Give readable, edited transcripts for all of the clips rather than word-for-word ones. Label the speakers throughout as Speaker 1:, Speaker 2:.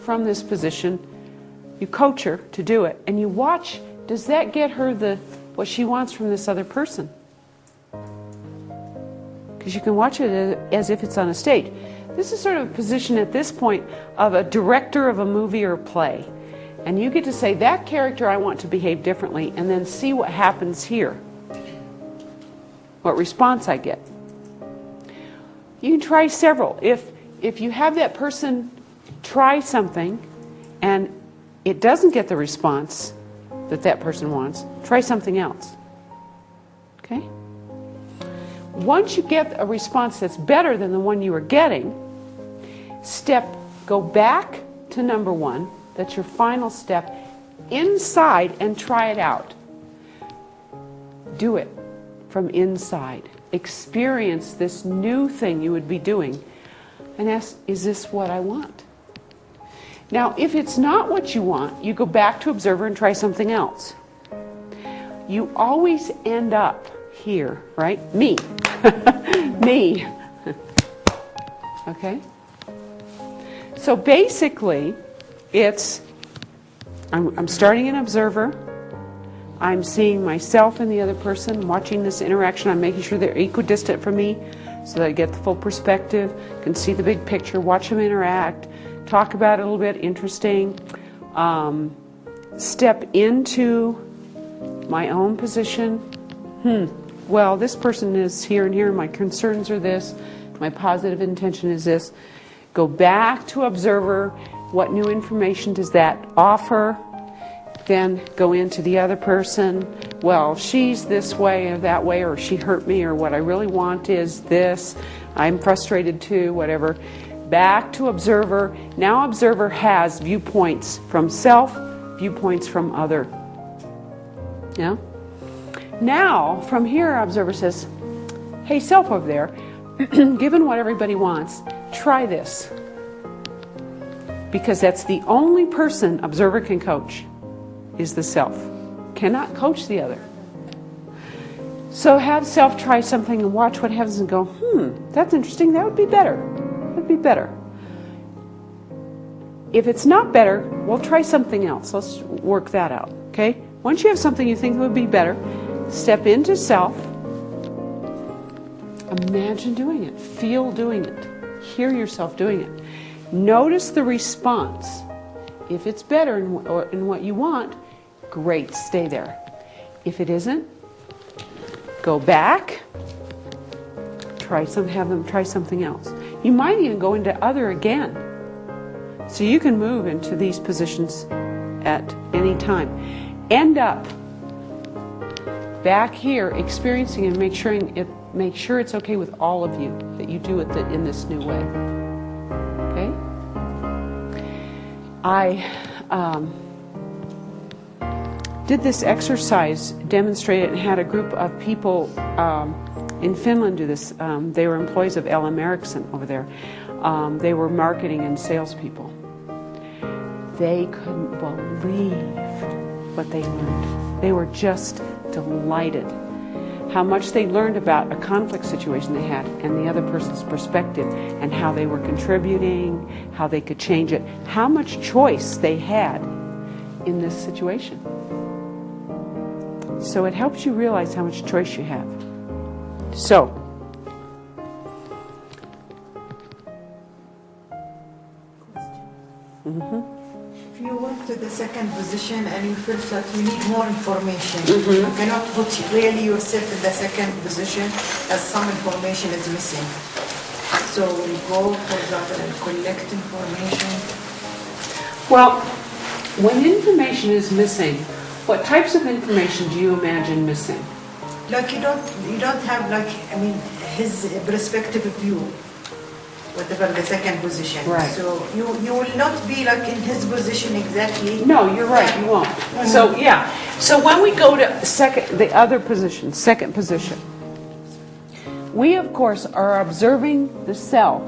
Speaker 1: from this position, you coach her to do it, and you watch, does that get her what she wants from this other person? Because you can watch it as if it's on a stage. This is sort of a position at this point of a director of a movie or a play. And you get to say, that character I want to behave differently, and then see what happens here. What response I get. You can try several. If you have that person try something and it doesn't get the response that that person wants, try something else. Okay? Once you get a response that's better than the one you were getting, go back to number one. That's your final step. Inside and try it out. Do it from inside. Experience this new thing you would be doing and ask, is this what I want? Now, if it's not what you want, you go back to observer and try something else. You always end up here, right? Me. Me. Okay? So basically, I'm starting an observer. I'm seeing myself and the other person, watching this interaction. I'm making sure they're equidistant from me so that I get the full perspective, can see the big picture, watch them interact, talk about it a little bit, interesting. Step into my own position. Well, this person is here and here. My concerns are this. My positive intention is this. Go back to observer. What new information does that offer? Then go into the other person. Well, she's this way or that way, or she hurt me, or what I really want is this. I'm frustrated too, whatever. Back to observer. Now observer has viewpoints from self, viewpoints from other. Yeah? Now, from here, observer says, hey, self over there, given what everybody wants, try this. Because that's the only person observer can coach, is the self. Cannot coach the other. So have self try something and watch what happens and go, that's interesting, that would be better. That would be better. If it's not better, we'll try something else. Let's work that out, okay? Once you have something you think would be better, step into self. Imagine doing it. Feel doing it. Hear yourself doing it. Notice the response. If it's better in what you want, great, stay there. If it isn't, go back. Have them try something else. You might even go into other again. So you can move into these positions at any time. End up back here experiencing and make sure it's okay with all of you that you do it in this new way. Okay? I did this exercise, demonstrated it, and had a group of people in Finland do this. They were employees of LM Ericsson over there. They were marketing and salespeople. They couldn't believe what they learned. They were just delighted how much they learned about a conflict situation they had and the other person's perspective and how they were contributing, how they could change it, how much choice they had in this situation. So it helps you realize how much choice you have. So,
Speaker 2: if you went to the second position and you felt that you need more information, you cannot put really yourself in the second position as some information is missing. So you go, for example, and collect information.
Speaker 1: Well, when information is missing, what types of information do you imagine missing?
Speaker 2: Like you don't have his perspective view, whatever the second position.
Speaker 1: Right.
Speaker 2: So you will not be like in his position exactly.
Speaker 1: No, you're right, you won't. So yeah. So when we go to second position, we of course are observing the self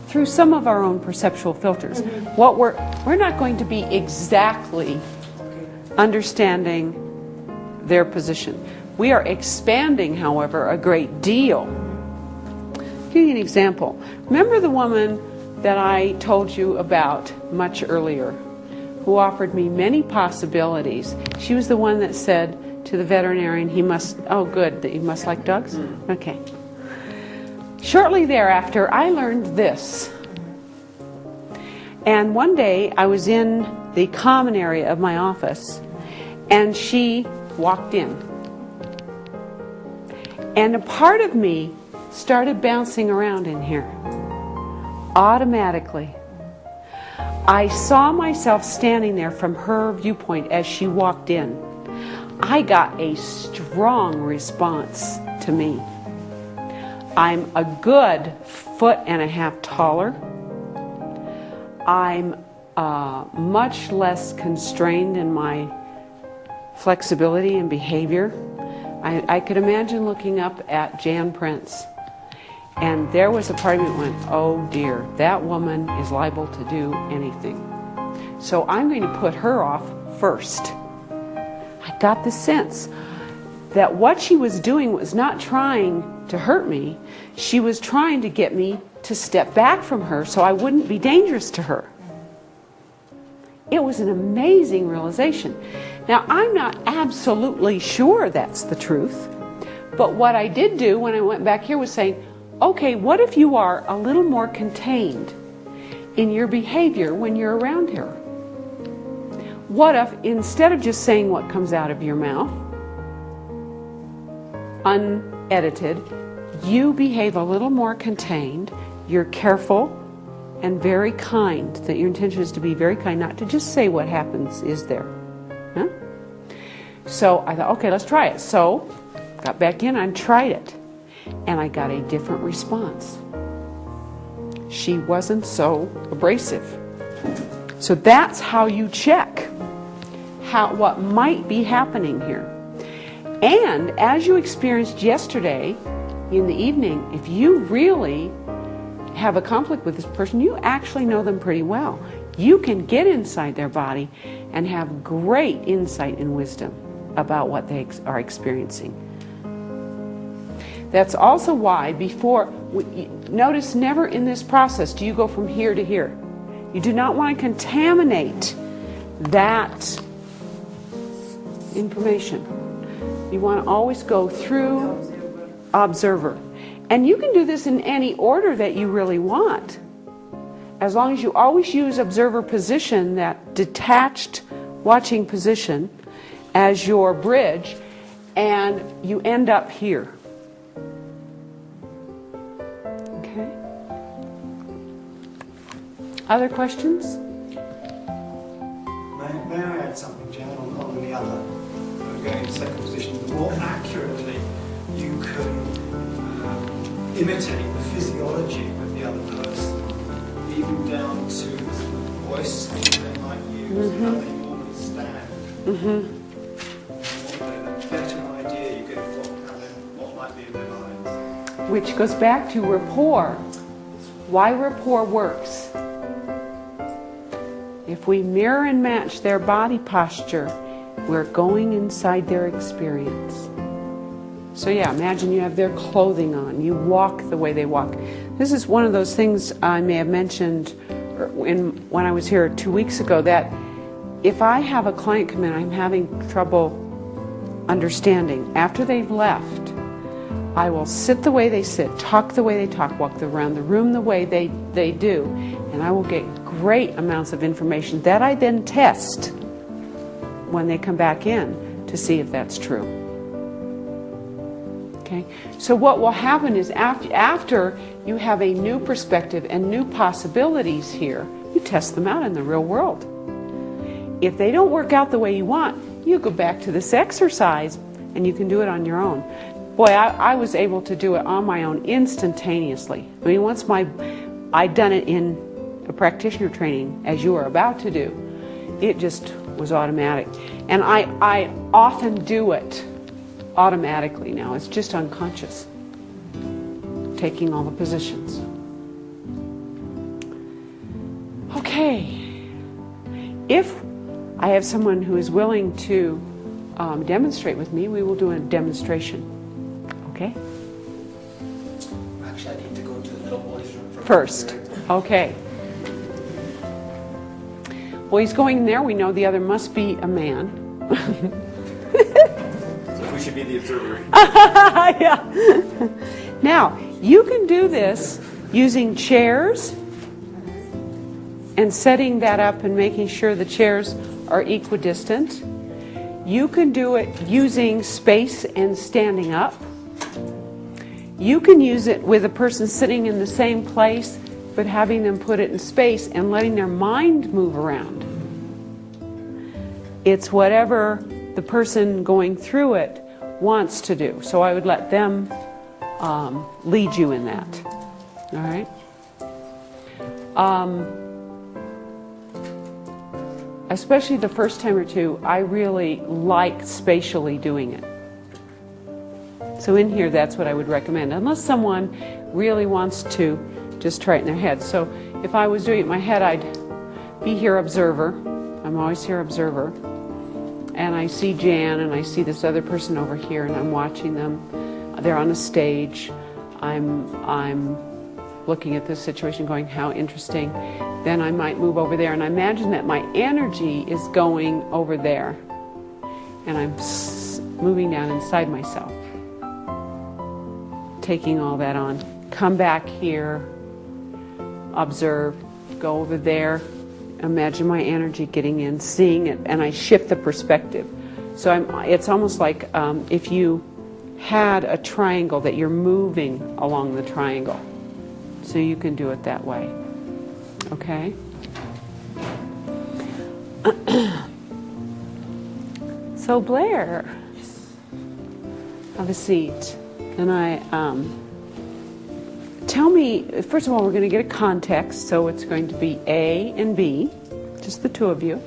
Speaker 1: through some of our own perceptual filters. What we're not going to be exactly understanding their position. We are expanding, however, a great deal. I'll give you an example. Remember the woman that I told you about much earlier, who offered me many possibilities. She was the one that said to the veterinarian, he must, oh good, that you must like dogs? Okay. Shortly thereafter, I learned this. And one day, I was in the common area of my office, and she walked in. And a part of me started bouncing around in here, automatically. I saw myself standing there from her viewpoint as she walked in. I got a strong response to me. I'm a good 1.5 feet taller. I'm much less constrained in my flexibility and behavior. I could imagine looking up at Jan Prince, and there was a part of me that went, oh dear, that woman is liable to do anything. So I'm going to put her off first. I got the sense that what she was doing was not trying to hurt me. She was trying to get me to step back from her so I wouldn't be dangerous to her. It was an amazing realization. Now, I'm not absolutely sure that's the truth, but what I did do when I went back here was saying, okay, what if you are a little more contained in your behavior when you're around her? What if, instead of just saying what comes out of your mouth, unedited, you behave a little more contained, you're careful and very kind, that your intention is to be very kind, not to just say what happens is there. Huh? So I thought, okay, let's try it. So got back in and tried it, and I got a different response. She wasn't so abrasive. So that's how you check what might be happening here. And as you experienced yesterday in the evening, if you really have a conflict with this person, you actually know them pretty well. You can get inside their body and have great insight and wisdom about what they are experiencing. That's also why notice never in this process do you go from here to here. You do not want to contaminate that information. You want to always go through observer. And you can do this in any order that you really want, as long as you always use observer position, that detached watching position, as your bridge, and you end up here. Okay? Other questions?
Speaker 3: May I add something, Jan, on the other? Going in second position, the more accurately you can imitate the physiology of the other person, even down to the voice they might use, how they normally stand. The better idea you get of what might be in their minds.
Speaker 1: Which goes back to rapport. Why rapport works. If we mirror and match their body posture, we're going inside their experience. So yeah, imagine you have their clothing on. You walk the way they walk. This is one of those things I may have mentioned when I was here 2 weeks ago, that if I have a client come in, I'm having trouble understanding. After they've left, I will sit the way they sit, talk the way they talk, walk around the room the way they do, and I will get great amounts of information that I then test when they come back in to see if that's true. Okay? So what will happen is after you have a new perspective and new possibilities here, you test them out in the real world. If they don't work out the way you want, you go back to this exercise and you can do it on your own. Boy, I was able to do it on my own instantaneously. I mean, once I'd done it in a practitioner training, as you are about to do, it just was automatic. And I often do it automatically now. It's just unconscious, taking all the positions. Okay. If I have someone who is willing to demonstrate with me, we will do a demonstration. Okay?
Speaker 4: Actually, I need to go to the little boys' room
Speaker 1: First. Okay. Well, he's going there. We know the other must be a man.
Speaker 4: So who should be the observer?
Speaker 1: Yeah. Now, you can do this using chairs and setting that up and making sure the chairs are equidistant. You can do it using space and standing up. You can use it with a person sitting in the same place, but having them put it in space and letting their mind move around. It's whatever the person going through it wants to do. So I would let them lead you in that. All right? Especially the first time or two, I really like spatially doing it. So in here, that's what I would recommend, unless someone really wants to just try it in their head. So if I was doing it in my head, I'd be here observer. I'm always here observer. And I see Jan and I see this other person over here and I'm watching them. They're on a stage. I'm looking at this situation going, how interesting. Then I might move over there and I imagine that my energy is going over there. And I'm moving down inside myself. Taking all that on. Come back here. Observe. Go over there. Imagine my energy getting in, seeing it, and I shift the perspective. So it's almost like if you had a triangle that you're moving along the triangle. So you can do it that way. Okay? So Blair, have a seat. And tell me, first of all, we're going to get a context, so it's going to be A and B, just the two of you.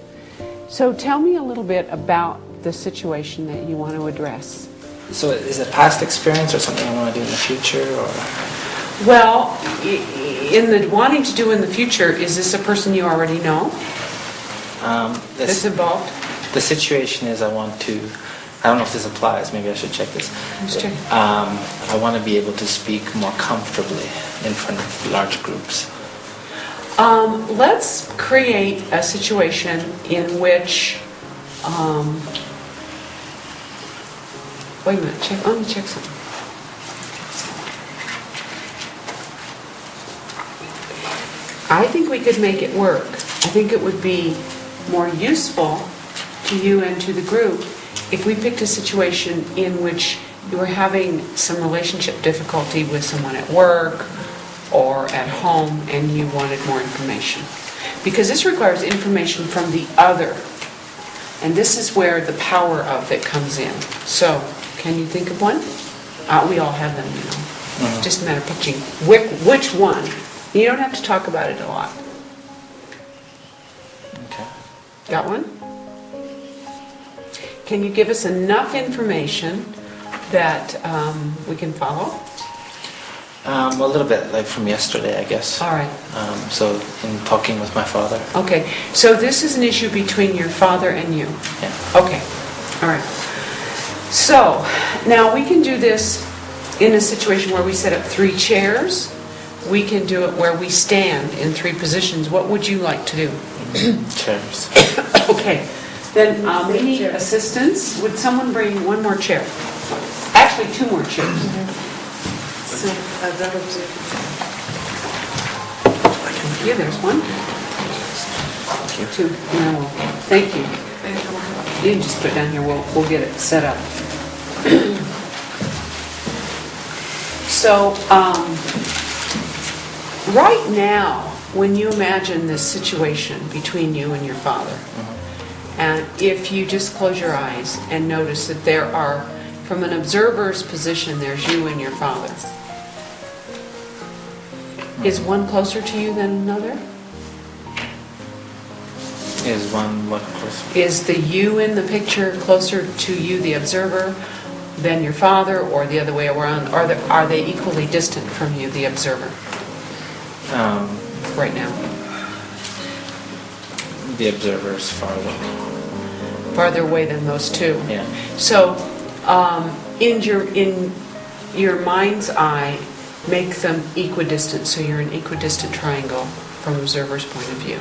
Speaker 1: So tell me a little bit about the situation that you want to address.
Speaker 5: So is it past experience or something I want to do in the future? Or?
Speaker 1: Well, in the wanting to do in the future, is this a person you already know that's involved?
Speaker 5: The situation is I don't know if this applies, maybe I should check this. I want to be able to speak more comfortably in front of large groups.
Speaker 1: Let's create a situation in which, wait a minute, let me check something. I think we could make it work. I think it would be more useful to you and to the group if we picked a situation in which you were having some relationship difficulty with someone at work or at home and you wanted more information. Because this requires information from the other. And this is where the power of it comes in. So, can you think of one? We all have them, you know.
Speaker 5: Mm-hmm.
Speaker 1: Just a matter of picking which one. You don't have to talk about it a lot.
Speaker 5: Okay.
Speaker 1: Got one? Can you give us enough information that we can follow?
Speaker 5: A little bit, like from yesterday, I guess.
Speaker 1: All right.
Speaker 5: So in talking with my father.
Speaker 1: Okay. So this is an issue between your father and you?
Speaker 5: Yeah.
Speaker 1: Okay. All right. So now we can do this in a situation where we set up 3 chairs. We can do it where we stand in 3 positions. What would you like to do?
Speaker 5: Chairs.
Speaker 1: Okay. Then we need assistance. Would someone bring one more chair? Actually, 2 more chairs.
Speaker 2: So, that observer.
Speaker 1: Yeah, there's one. 2. No, thank you. You can just put it down here. We'll get it set up. So, right now, when you imagine this situation between you and your father, and if you just close your eyes and notice that there are, from an observer's position, there's you and your father. Is one closer to you than another?
Speaker 5: Is one what closer?
Speaker 1: Is the you in the picture closer to you, the observer, than your father, or the other way around? Are they equally distant from you, the observer, right now?
Speaker 5: The observer is far away.
Speaker 1: Farther away than those 2.
Speaker 5: Yeah.
Speaker 1: So, in your mind's eye, make them equidistant. So you're an equidistant triangle from observer's point of view.